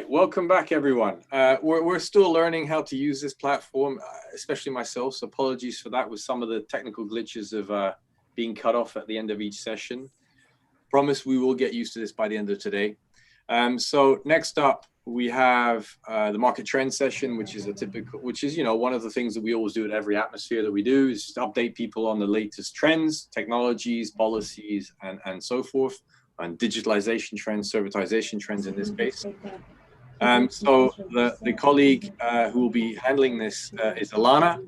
right, welcome back, everyone. We're still learning how to use this platform, especially myself, so apologies for that with some of the technical glitches of being cut off at the end of each session. Promise we will get used to this by the end of today. So next up, we have the market trend session, which is one of the things that we always do at every atmosphere that we do, is to update people on the latest trends, technologies, policies, and so forth. And digitalization trends, servitization trends in this case. So the colleague who will be handling this is Ilana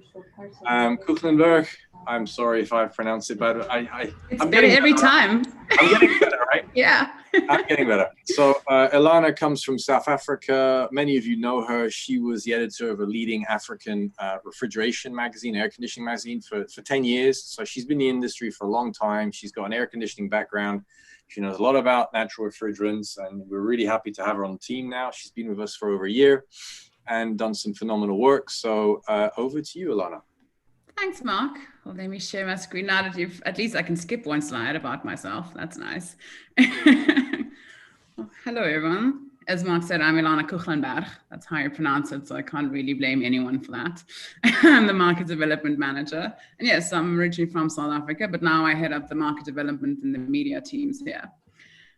Koegelenberg. I'm sorry if I pronounced it bad. I'm getting every time. I'm getting better, right? Yeah. I'm getting better. So Ilana comes from South Africa. Many of you know her. She was the editor of a leading African refrigeration magazine, air conditioning magazine for 10 years. So she's been in the industry for a long time. She's got an air conditioning background. She knows a lot about natural refrigerants, and we're really happy to have her on the team now. She's been with us for over a year and done some phenomenal work. So over to you, Ilana. Thanks, Mark. Well, let me share my screen now that at least I can skip one slide about myself. That's nice. Well, hello, everyone. As Mark said, I'm Ilana Koegelenberg. That's how you pronounce it, so I can't really blame anyone for that. I'm the market development manager. And yes, I'm originally from South Africa, but now I head up the market development and the media teams here.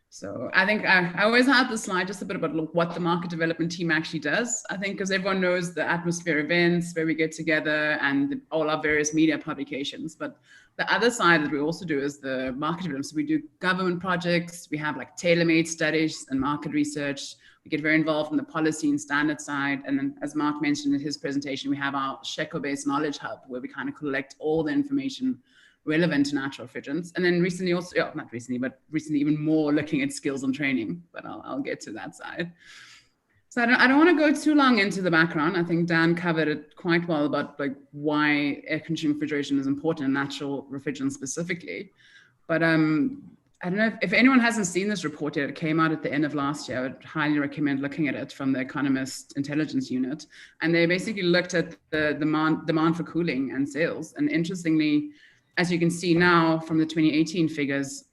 So I think I always had this slide just a bit about what the market development team actually does. I think because everyone knows the atmosphere events where we get together and all our various media publications. But the other side that we also do is the market development. So we do government projects. We have like tailor-made studies and market research. We get very involved in the policy and standard side. And then, as Mark mentioned in his presentation, we have our sheccoBase knowledge hub where we kind of collect all the information relevant to natural refrigerants. And then recently also, not recently, but recently even more looking at skills and training, but I'll get to that side. So I don't want to go too long into the background. I think Dan covered it quite well about like why air conditioning refrigeration is important in natural refrigerants specifically. But I don't know if anyone hasn't seen this report yet. It came out at the end of last year. I would highly recommend looking at it from the Economist Intelligence Unit. And they basically looked at the demand for cooling and sales. And interestingly, as you can see now from the 2018 figures,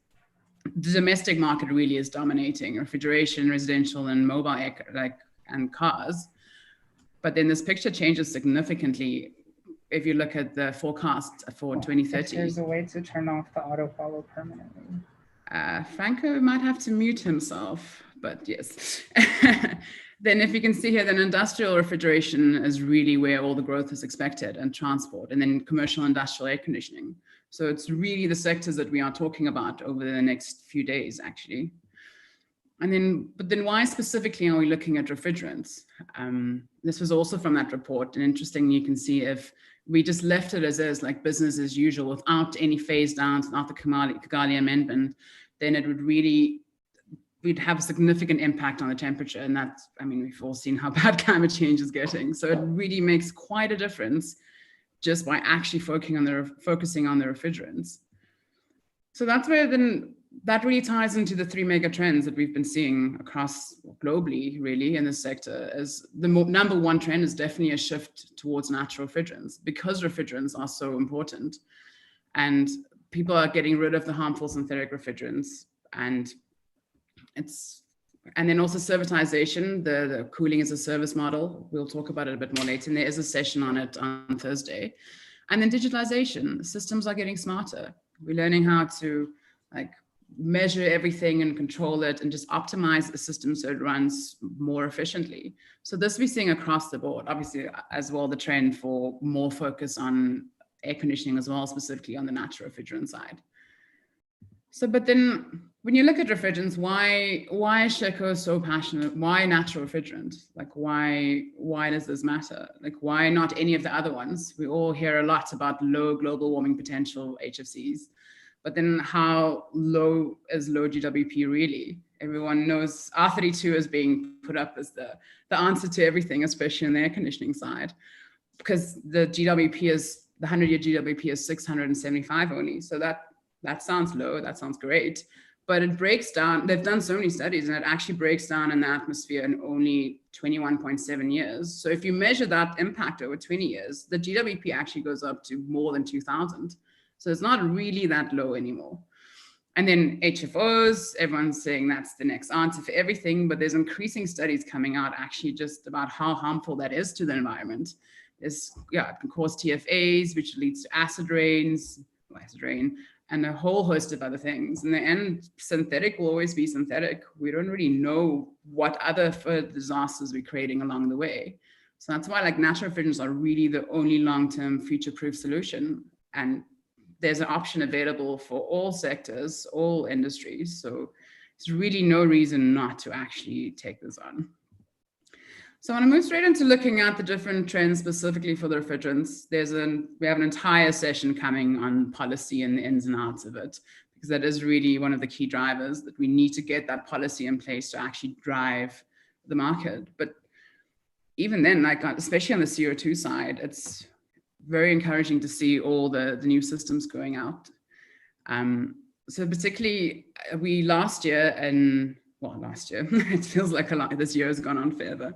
the domestic market really is dominating refrigeration, residential, and mobile and cars. But then this picture changes significantly if you look at the forecast for 2030. There's a way to turn off the autofollow permanently. Franco might have to mute himself, but yes. Then if you can see here, then industrial refrigeration is really where all the growth is expected, and transport, and then commercial industrial air conditioning. So it's really the sectors that we are talking about over the next few days, actually. But then why specifically are we looking at refrigerants? This was also from that report, and interesting, you can see if we just left it as is, like business as usual, without any phase downs, without the Koegelenberg amendment, then it would really, we'd have a significant impact on the temperature. And that's, I mean, we've all seen how bad climate change is getting. So it really makes quite a difference just by actually focusing on the refrigerants. So that's where then, that really ties into the three mega trends that we've been seeing across globally, really, in this sector. As the number one trend is definitely a shift towards natural refrigerants, because refrigerants are so important. And people are getting rid of the harmful synthetic refrigerants. And then also servitization, the cooling as a service model. We'll talk about it a bit more later, and there is a session on it on Thursday. And then digitalization, systems are getting smarter. We're learning how to measure everything and control it and just optimize the system so it runs more efficiently. So this we're seeing across the board, obviously as well, the trend for more focus on air conditioning as well, specifically on the natural refrigerant side. So, but then when you look at refrigerants, why is Shecco so passionate? Why natural refrigerant? Like, why does this matter? Like, why not any of the other ones? We all hear a lot about low global warming potential HFCs, but then how low is low GWP really? Everyone knows R32 is being put up as the answer to everything, especially on the air conditioning side, because the GWP is, the 100-year GWP is 675 only. So that sounds low, that sounds great, but it breaks down. They've done so many studies and it actually breaks down in the atmosphere in only 21.7 years. So if you measure that impact over 20 years, the GWP actually goes up to more than 2000. So it's not really that low anymore. And then HFOs, everyone's saying that's the next answer for everything, but there's increasing studies coming out actually just about how harmful that is to the environment. It can cause TFAs, which leads to acid rain, and a whole host of other things. In the end, synthetic will always be synthetic. We don't really know what other further disasters we're creating along the way. So that's why like natural refrigerants are really the only long-term future-proof solution. And there's an option available for all sectors, all industries. So there's really no reason not to actually take this on. So I want to move straight into looking at the different trends specifically for the refrigerants. We have an entire session coming on policy and the ins and outs of it, because that is really one of the key drivers, that we need to get that policy in place to actually drive the market. But even then, like especially on the CO2 side, it's very encouraging to see all the new systems going out. So particularly last year, it feels like a lot, this year has gone on forever.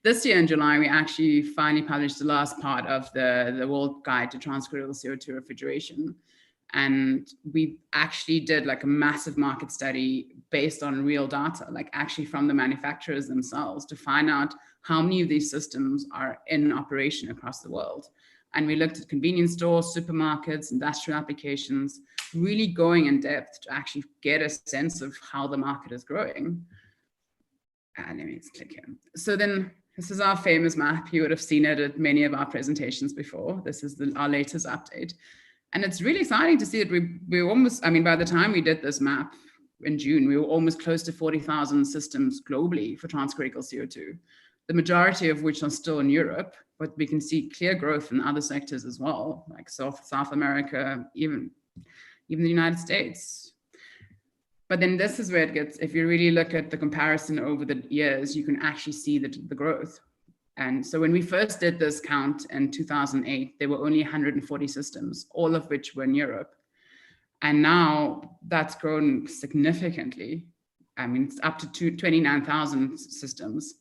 This year in July, we actually finally published the last part of the World Guide to Transcritical CO2 Refrigeration. And we actually did like a massive market study based on real data, like actually from the manufacturers themselves, to find out how many of these systems are in operation across the world. And we looked at convenience stores, supermarkets, industrial applications, really going in depth to actually get a sense of how the market is growing. Let me just click here. So then this is our famous map. You would have seen it at many of our presentations before. This is our latest update. And it's really exciting to see that we almost, I mean, by the time we did this map in June, we were almost close to 40,000 systems globally for transcritical CO2, the majority of which are still in Europe, but we can see clear growth in other sectors as well, like South America, even the United States. But then this is where it gets, if you really look at the comparison over the years, you can actually see the growth. And so when we first did this count in 2008, there were only 140 systems, all of which were in Europe. And now that's grown significantly. I mean, it's up to 29,000 systems.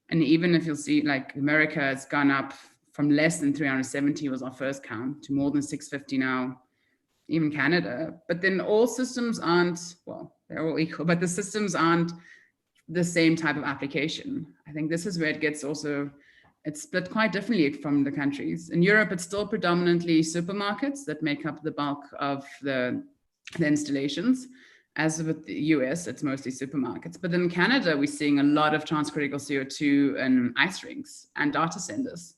And even if you'll see, like America has gone up from less than 370 was our first count to more than 650 now, even Canada. But then all systems aren't, well, they're all equal, but the systems aren't the same type of application. I think this is where it gets also, it's split quite differently from the countries. In Europe, it's still predominantly supermarkets that make up the bulk of the installations. As with the US, it's mostly supermarkets. But in Canada, we're seeing a lot of transcritical CO2 in ice rinks and data centers.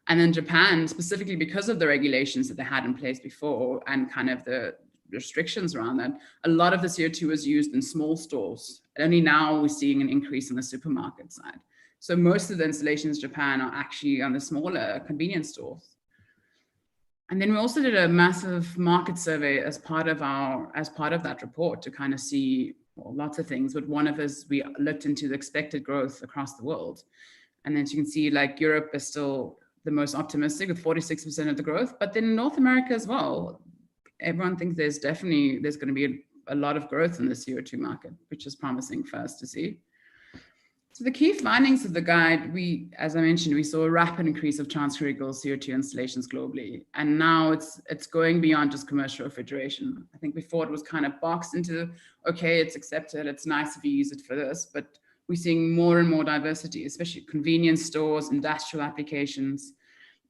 And in Japan, specifically because of the regulations that they had in place before and kind of the restrictions around that, a lot of the CO2 was used in small stores. And only now we're seeing an increase in the supermarket side. So most of the installations in Japan are actually on the smaller convenience stores. And then we also did a massive market survey as part of that report to kind of see, well, lots of things. But one of us, we looked into the expected growth across the world. And then you can see like Europe is still the most optimistic with 46% of the growth, but then North America as well. Everyone thinks there's going to be a lot of growth in the CO2 market, which is promising for us to see. So the key findings of the guide, as I mentioned, we saw a rapid increase of transcritical CO2 installations globally. And now it's going beyond just commercial refrigeration. I think before it was kind of boxed into, okay, it's accepted, it's nice if you use it for this, but we're seeing more and more diversity, especially convenience stores, industrial applications,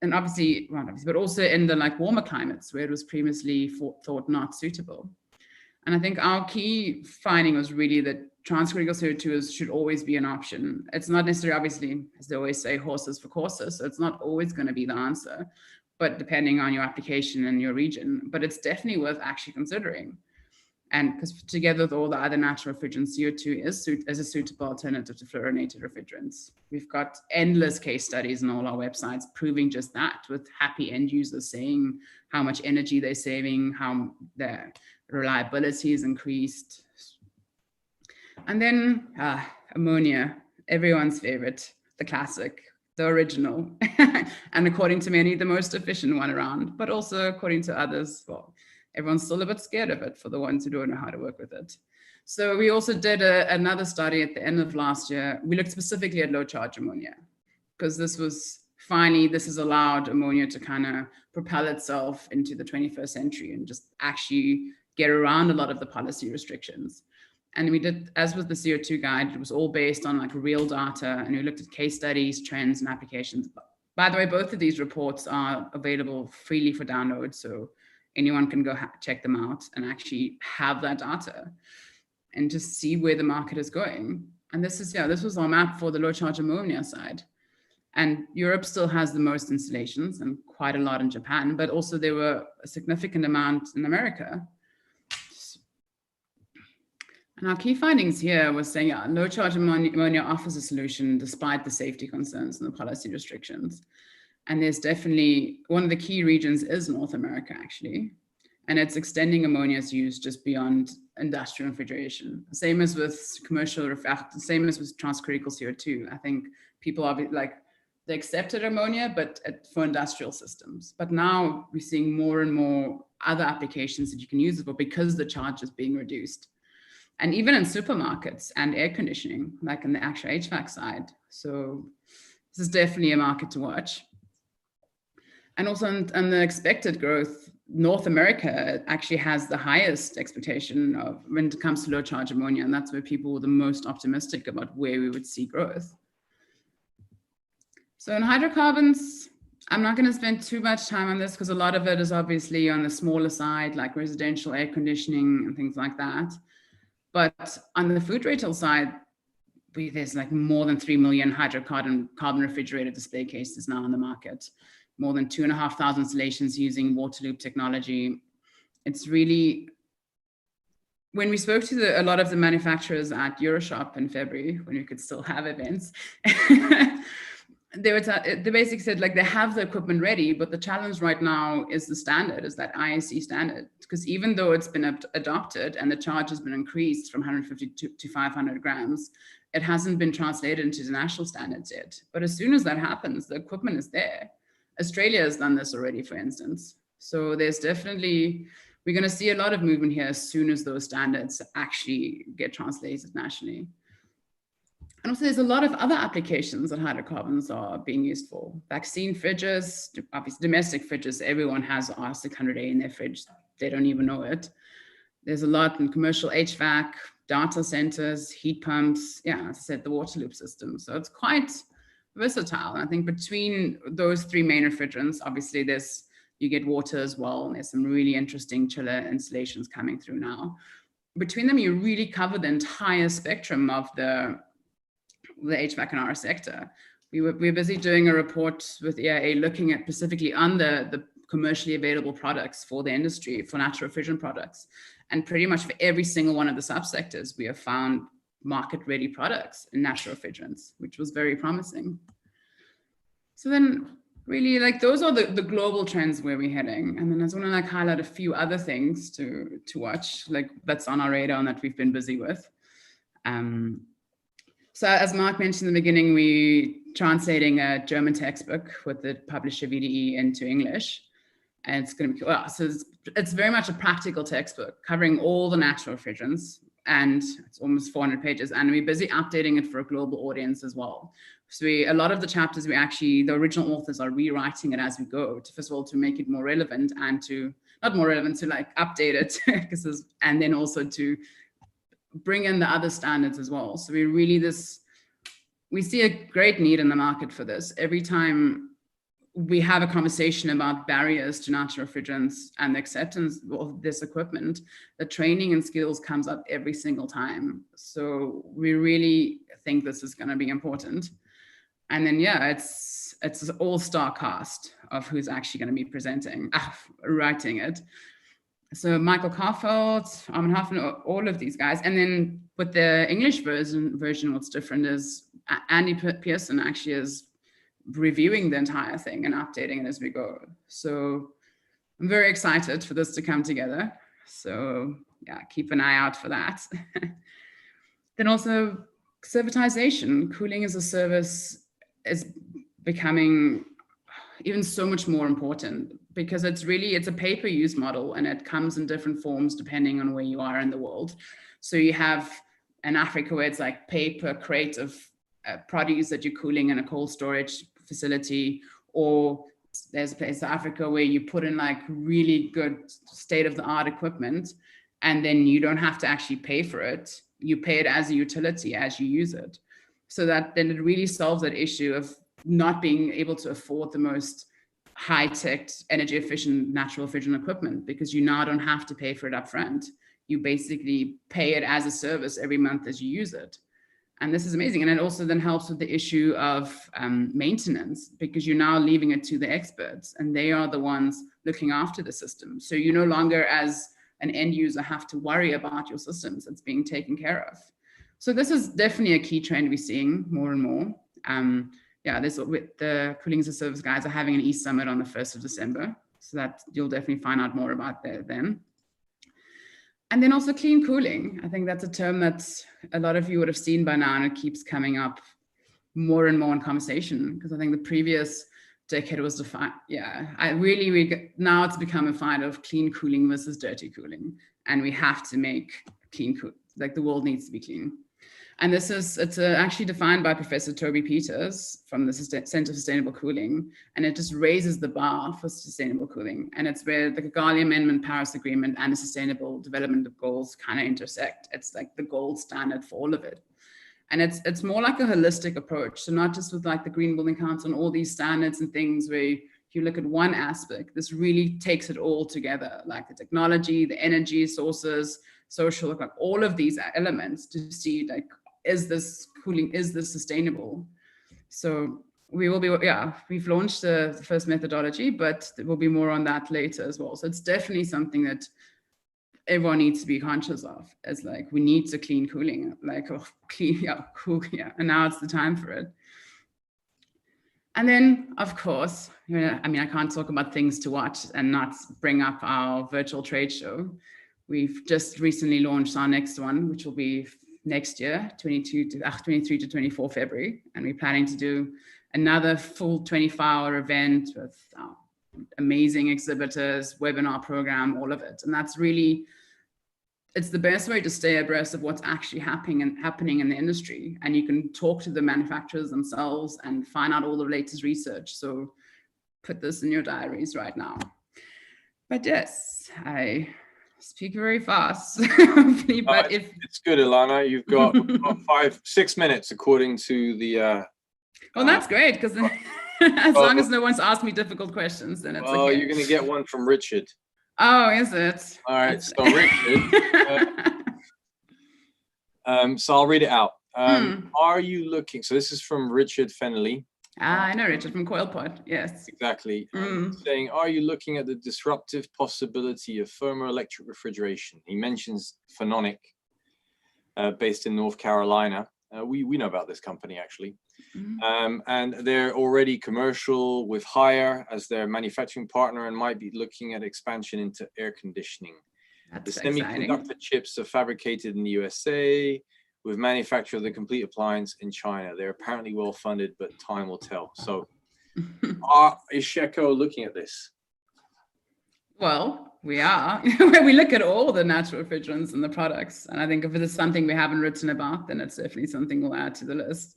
and obviously, but also in the like warmer climates where it was previously thought not suitable. And I think our key finding was really that transcritical CO2 should always be an option. It's not necessarily, obviously, as they always say, horses for courses. So it's not always going to be the answer, but depending on your application and your region, but it's definitely worth actually considering. And because together with all the other natural refrigerants, CO2 is a suitable alternative to fluorinated refrigerants. We've got endless case studies on all our websites proving just that, with happy end users saying how much energy they're saving, how their reliability is increased. And then ammonia, everyone's favorite, the classic, the original, and according to many, the most efficient one around, but also according to others, well, everyone's still a bit scared of it for the ones who don't know how to work with it. So we also did another study at the end of last year. We looked specifically at low charge ammonia, because this has allowed ammonia to kind of propel itself into the 21st century and just actually get around a lot of the policy restrictions. And we did, as with the CO2 guide, it was all based on like real data, and we looked at case studies, trends, and applications. By the way, both of these reports are available freely for download, so anyone can go check them out and actually have that data and just see where the market is going. And this is, this was our map for the low charge ammonia side. And Europe still has the most installations, and quite a lot in Japan, but also there were a significant amount in America. And our key findings here was saying, low charge ammonia offers a solution despite the safety concerns and the policy restrictions. And there's definitely, one of the key regions is North America, actually. And it's extending ammonia's use just beyond industrial refrigeration. Same as with commercial, same as with transcritical CO2. I think people are like, they accepted ammonia, but for industrial systems. But now we're seeing more and more other applications that you can use it for because the charge is being reduced. And even in supermarkets and air conditioning, like in the actual HVAC side. So this is definitely a market to watch. And also on the expected growth, North America actually has the highest expectation of when it comes to low charge ammonia. And that's where people were the most optimistic about where we would see growth. So in hydrocarbons, I'm not going to spend too much time on this because a lot of it is obviously on the smaller side, like residential air conditioning and things like that. But on the food retail side, there's like more than 3 million hydrocarbon refrigerator display cases now on the market, more than 2,500 installations using water loop technology. It's really, when we spoke to a lot of the manufacturers at Euroshop in February, when we could still have events, they basically said like they have the equipment ready, but the challenge right now is the standard, is that IEC standard. Because even though it's been adopted and the charge has been increased from 150 to 500 grams, it hasn't been translated into the national standards yet. But as soon as that happens, the equipment is there. Australia has done this already, for instance. So there's definitely, we're going to see a lot of movement here as soon as those standards actually get translated nationally. And also there's a lot of other applications that hydrocarbons are being used for. Vaccine fridges, obviously domestic fridges, everyone has R600A in their fridge. They don't even know it. There's a lot in commercial HVAC, data centers, heat pumps, as I said, the water loop system. So it's quite versatile. And I think between those three main refrigerants, obviously you get water as well. And there's some really interesting chiller installations coming through now. Between them, you really cover the entire spectrum of the HVAC and RS sector. We're busy doing a report with EIA looking at specifically on the commercially available products for the industry, for natural refrigerant products. And pretty much for every single one of the subsectors, we have found market-ready products in natural refrigerants, which was very promising. So then really like those are the global trends where we're heading. And then I just want to like highlight a few other things to watch, like that's on our radar and that we've been busy with. So as Mark mentioned in the beginning, we translating a German textbook with the publisher VDE into English. And it's going to be, so it's very much a practical textbook covering all the natural refrigerants, and it's almost 400 pages. And we're busy updating it for a global audience as well. So a lot of the chapters, the original authors are rewriting it as we go, first of all, to make it more relevant and to like update it, and then also to bring in the other standards as well. So we see a great need in the market for this. Every time we have a conversation about barriers to natural refrigerants and the acceptance of this equipment, the training and skills comes up every single time. So we really think this is going to be important. And then, it's an all-star cast of who's actually going to be presenting, writing it. So Michael Carfeld, Armin Hoffen, all of these guys. And then with the English version, what's different is Andy Pearson actually is reviewing the entire thing and updating it as we go. So I'm very excited for this to come together. So keep an eye out for that. Then also servitization, cooling as a service is becoming even so much more important because it's a pay-per-use model and it comes in different forms depending on where you are in the world. So you have in Africa where it's like pay per crate of produce that you're cooling in a cold storage facility, or there's a place in Africa where you put in like really good state-of-the-art equipment and then you don't have to actually pay for it. You pay it as a utility as you use it. So that then it really solves that issue of not being able to afford the most high-tech, energy efficient natural refrigerant equipment, because you now don't have to pay for it up front. You basically pay it as a service every month as you use it. And this is amazing. And it also then helps with the issue of maintenance, because you're now leaving it to the experts and they are the ones looking after the system. So you no longer as an end user have to worry about your systems. It's being taken care of. So this is definitely a key trend we're seeing more and more. Yeah, this with the Cooling as a Service guys are having an East Summit on the 1st of December. So that you'll definitely find out more about that then. And then also clean cooling. I think that's a term that a lot of you would have seen by now, and it keeps coming up more and more in conversation, because I think the previous decade was defined. Yeah, now it's become a fight of clean cooling versus dirty cooling. And we have to make clean, like the world needs to be clean. And it's actually defined by Professor Toby Peters from the Center for Sustainable Cooling. And it just raises the bar for sustainable cooling. And it's where the Kigali Amendment, Paris Agreement, and the Sustainable Development Goals kind of intersect. It's like the gold standard for all of it. And it's more like a holistic approach. So not just with like the Green Building Council and all these standards and things where you look at one aspect, this really takes it all together, like the technology, the energy sources, social, like all of these elements to see like, is this cooling, is this sustainable? So we will be, yeah, we've launched the first methodology, but there will be more on that later as well. So it's definitely something that everyone needs to be conscious of. It's like, we need to clean cooling, like clean, yeah, cool, yeah. And now it's the time for it. And then, of course, you know, I mean, I can't talk about things to watch and not bring up our virtual trade show. We've just recently launched our next one, which will be next year, 23 to 24 February. And we're planning to do another full 24-hour event with amazing exhibitors, webinar program, all of it. And that's really, it's the best way to stay abreast of what's actually happening in the industry. And you can talk to the manufacturers themselves and find out all the latest research. So put this in your diaries right now. But yes, I speak very fast. But it's good, Ilana. You've got 6 minutes according to the well, that's great, because as long as no one's asked me difficult questions, then it's okay. You're gonna get one from Richard. Oh, is it? All right, so Richard, so I'll read it out. Are you looking, so this is from Richard Fennelly. I know Richard from CoilPod, yes. Exactly. Saying, are you looking at the disruptive possibility of thermoelectric refrigeration? He mentions Phononic, based in North Carolina. We know about this company, actually. And they're already commercial with Haier as their manufacturing partner and might be looking at expansion into air conditioning. That's the semiconductor chips are fabricated in the USA, with manufacture of the complete appliance in China. They're apparently well funded, but time will tell. So is Shecco looking at this? Well, we are. We look at all the natural refrigerants and the products. And I think if it is something we haven't written about, then it's definitely something we'll add to the list.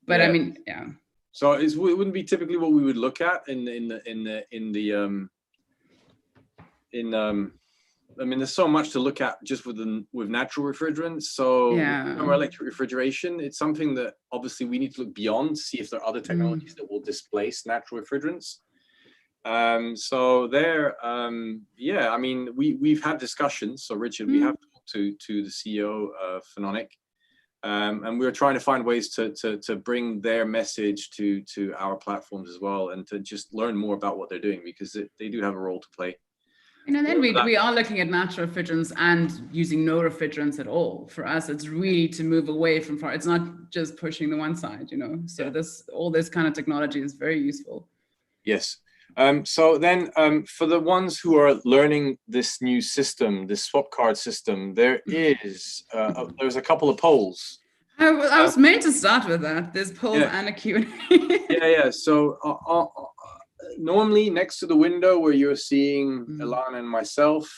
But yeah. I mean, yeah. So it wouldn't be typically what we would look at I mean, there's so much to look at just with natural refrigerants. So thermoelectric refrigeration, it's something that obviously we need to look beyond, see if there are other technologies that will displace natural refrigerants. So there, yeah, I mean, we've had discussions. So Richard, we have talked to the CEO of Phononic, and we're trying to find ways to bring their message to our platforms as well, and to just learn more about what they're doing, because they do have a role to play. And then we are looking at natural refrigerants and using no refrigerants at all. For us, it's really to move away from far. It's not just pushing the one side, you know. So all this kind of technology is very useful. Yes. So then for the ones who are learning this new system, this swap card system, there's a couple of polls. I was meant to start with that. There's polls and a Q&A. Yeah. So normally next to the window where you're seeing Ilana and myself,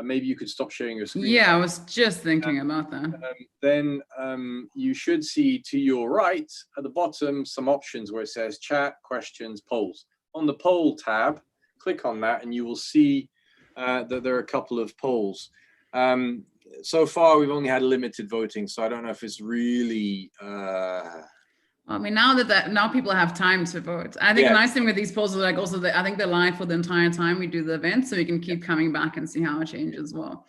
maybe you could stop sharing your screen. Yeah, I was just thinking about that. Then you should see to your right at the bottom some options where it says chat, questions, polls. On the poll tab, click on that and you will see that there are a couple of polls. So far, we've only had limited voting, so I don't know if it's really. I mean, now people have time to vote. I think the nice thing with these polls is like also that I think they're live for the entire time we do the event, so we can keep coming back and see how it changes as well.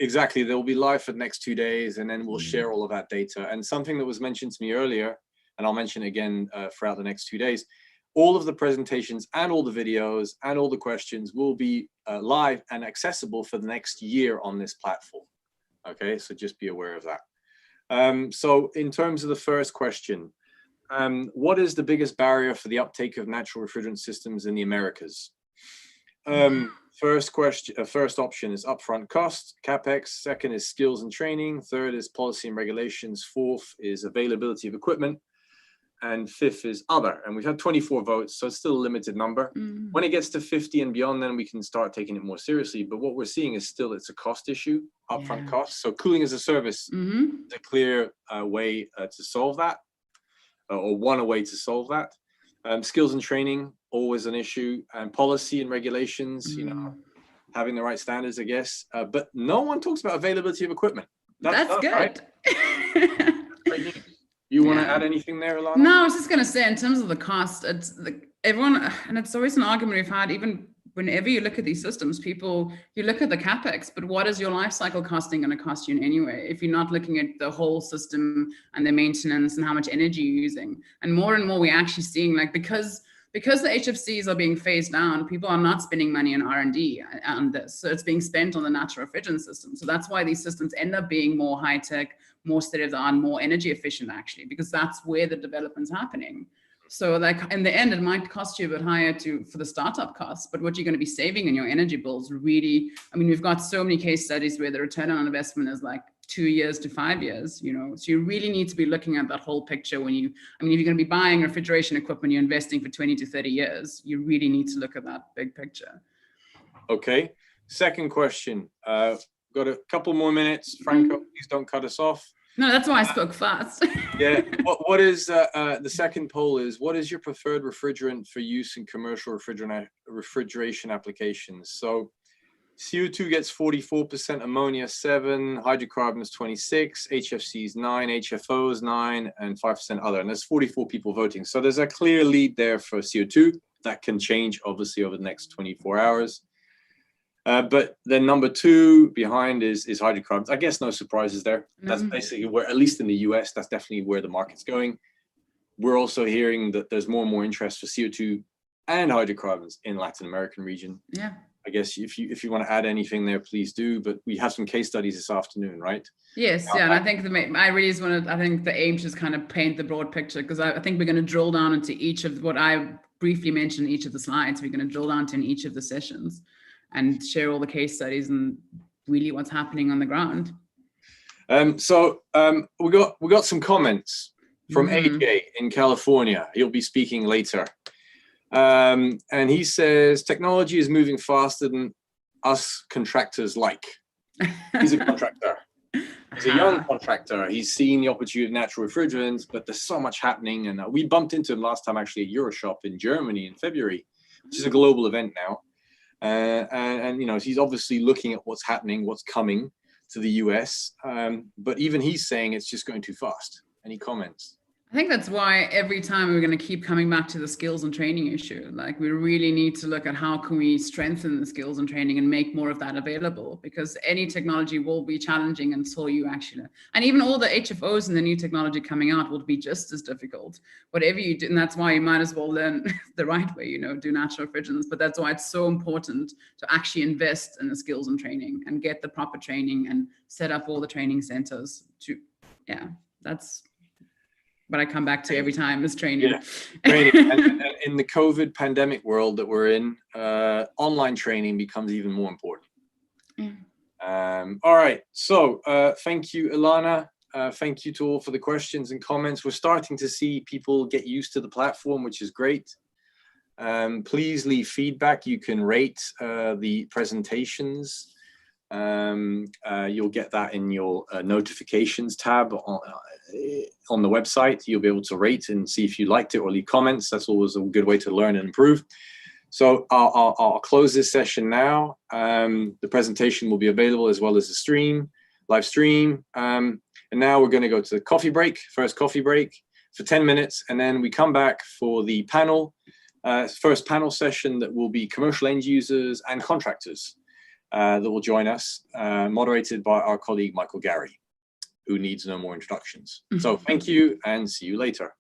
Exactly, they'll be live for the next 2 days, and then we'll share all of that data. And something that was mentioned to me earlier, and I'll mention it again throughout the next 2 days, all of the presentations and all the videos and all the questions will be live and accessible for the next year on this platform. Okay, so just be aware of that. So in terms of the first question, what is the biggest barrier for the uptake of natural refrigerant systems in the Americas? First option is upfront cost, CapEx. Second is skills and training. Third is policy and regulations. Fourth is availability of equipment. And fifth is other. And we've had 24 votes, so it's still a limited number. When it gets to 50 and beyond, then we can start taking it more seriously. But what we're seeing is still it's a cost issue, upfront costs. So cooling as a service is a clear way to solve that, or one way to solve that. Skills and training, always an issue, and policy and regulations, you know, having the right standards, I guess. But no one talks about availability of equipment. That's good. Right? Great news. You want to add anything there, Ilana? No, I was just going to say, in terms of the cost, it's everyone, and it's always an argument we've had, even whenever you look at these systems, you look at the CapEx, but what is your life cycle costing going to cost you in any way if you're not looking at the whole system and the maintenance and how much energy you're using? And more we're actually seeing, like, because the HFCs are being phased down, people are not spending money on R&D on this. So it's being spent on the natural refrigerant system. So that's why these systems end up being more high-tech, more state-of-the-art, more energy efficient, actually, because that's where the development's happening. So like in the end, it might cost you a bit higher for the startup costs, but what you're going to be saving in your energy bills really, I mean, we've got so many case studies where the return on investment is like 2 years to 5 years, you know, so you really need to be looking at that whole picture when if you're going to be buying refrigeration equipment, you're investing for 20 to 30 years, you really need to look at that big picture. Okay. Second question. Got a couple more minutes. Franco, please don't cut us off. No, that's why I spoke fast. Yeah. What is the second poll is, what is your preferred refrigerant for use in commercial refrigeration applications? So CO2 gets 44%, ammonia 7%, hydrocarbons 26%, HFCs 9%, HFOs 9%, and 5% other. And there's 44 people voting. So there's a clear lead there for CO2. That can change, obviously, over the next 24 hours. But then number 2 behind is hydrocarbons. I guess no surprises there. That's basically where, at least in the US, that's definitely where the market's going. We're also hearing that there's more and more interest for CO2 and hydrocarbons in Latin American region. Yeah. I guess if you want to add anything there, please do. But we have some case studies this afternoon, right? Yes, yeah, and I think I really just want to. I think the aim is kind of paint the broad picture, because I think we're going to drill down into each of what I briefly mentioned in each of the slides. We're going to drill down to in each of the sessions and share all the case studies and really what's happening on the ground. So we got some comments from AJ in California. He'll be speaking later. And he says, technology is moving faster than us contractors like. He's a contractor. He's a young contractor. He's seen the opportunity of natural refrigerants, but there's so much happening. And we bumped into him last time, actually, at Euroshop in Germany in February, which is a global event now. And you know, he's obviously looking at what's happening, what's coming to the US. But even he's saying it's just going too fast. Any comments? I think that's why every time we're going to keep coming back to the skills and training issue. Like, we really need to look at how can we strengthen the skills and training and make more of that available, because any technology will be challenging until you actually, and even all the HFOs and the new technology coming out will be just as difficult. Whatever you do, and that's why you might as well learn the right way, you know, do natural refrigerants. But that's why it's so important to actually invest in the skills and training and get the proper training and set up all the training centers to, yeah, that's what I come back to every time is training. Yeah, training. And in the COVID pandemic world that we're in, online training becomes even more important. Yeah. All right. So thank you, Ilana. Thank you to all for the questions and comments. We're starting to see people get used to the platform, which is great. Please leave feedback. You can rate the presentations. You'll get that in your notifications tab on the website. You'll be able to rate and see if you liked it or leave comments. That's always a good way to learn and improve. So I'll close this session now. The presentation will be available as well as the live stream. And now we're going to go to the coffee break, first coffee break for 10 minutes. And then we come back for the panel, first panel session that will be commercial end users and contractors that will join us, moderated by our colleague, Michael Gary, who needs no more introductions. So thank you and see you later.